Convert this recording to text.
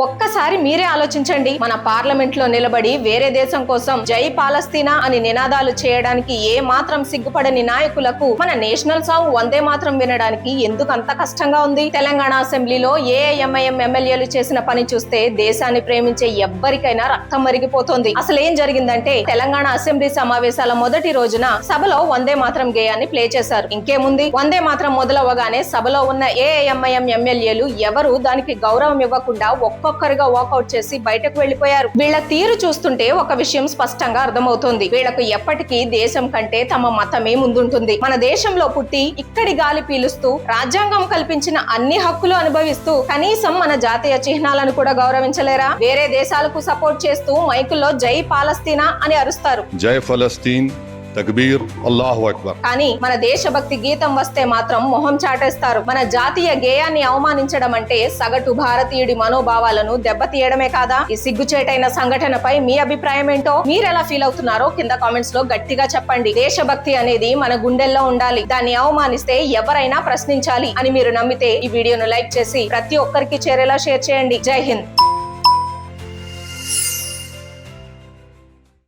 ఒక్కసారి మీరే ఆలోచించండి. మన పార్లమెంట్ లో నిలబడి వేరే దేశం కోసం జై పాలస్తీనా అని నినాదాలు చేయడానికి ఏ మాత్రం సిగ్గుపడని నాయకులకు మన నేషనల్ సాంగ్ వందే మాత్రం వినడానికి ఎందుకు అంత కష్టంగా ఉంది? తెలంగాణ అసెంబ్లీలో ఏఐఎంఐఎం ఎమ్మెల్యేలు చేసిన పని చూస్తే దేశాన్ని ప్రేమించే ఎవ్వరికైనా రక్తం మరిగిపోతుంది. అసలు ఏం జరిగిందంటే తెలంగాణ అసెంబ్లీ సమావేశాల మొదటి రోజున సభలో వందే మాత్రం గేయాన్ని ప్లే చేశారు. ఇంకేముంది, వందే మాత్రం మొదలవగానే సభలో ఉన్న ఏఐఎంఐఎం ఎమ్మెల్యేలు ఎవరు దానికి గౌరవం ఇవ్వకుండా ఒక్కొక్కరుగా వాకౌట్ చేసి బయటకు వెళ్లిపోయారు. వీళ్ల తీరు చూస్తుంటే ఒక విషయం స్పష్టంగా అర్థమవుతుంది. వీళ్లకు ఎప్పటికీ దేశం కంటే తమ మతమే ముందుంటుంది. మన దేశంలో పుట్టి ఇక్కడి గాలి పీలుస్తూ రాజ్యాంగం కల్పించిన అన్ని హక్కులు అనుభవిస్తూ కనీసం మన జాతీయ చిహ్నాలను కూడా గౌరవించలేరా? వేరే దేశాలకు సపోర్ట్ చేస్తూ మైకుల్లో జై పాలస్తీనా అని అరుస్తారు. జై ఫలస్తీన్, తక్బీర్, అల్లాహు అక్బర్. కానీ మన దేశభక్తి గీతం వస్తే మాత్రం మొహం చాటేస్తారు. మన జాతీయ గేయాన్ని అవమానించడం అంటే సగటు భారతీయుడి మనోభావాలను దెబ్బతీయడమే కాదా? ఈ సిగ్గుచేటైన సంఘటనపై మీ అభిప్రాయం ఏంటో, మీరెలా ఫీల్ అవుతున్నారో కింద కామెంట్స్ లో గట్టిగా చెప్పండి. దేశభక్తి అనేది మన గుండెల్లో ఉండాలి. దాన్ని అవమానిస్తే ఎవరైనా ప్రశ్నించాలి అని మీరు నమ్మితే ఈ వీడియోను లైక్ చేసి ప్రతి ఒక్కరికి చేరేలా షేర్ చేయండి. జై హింద్.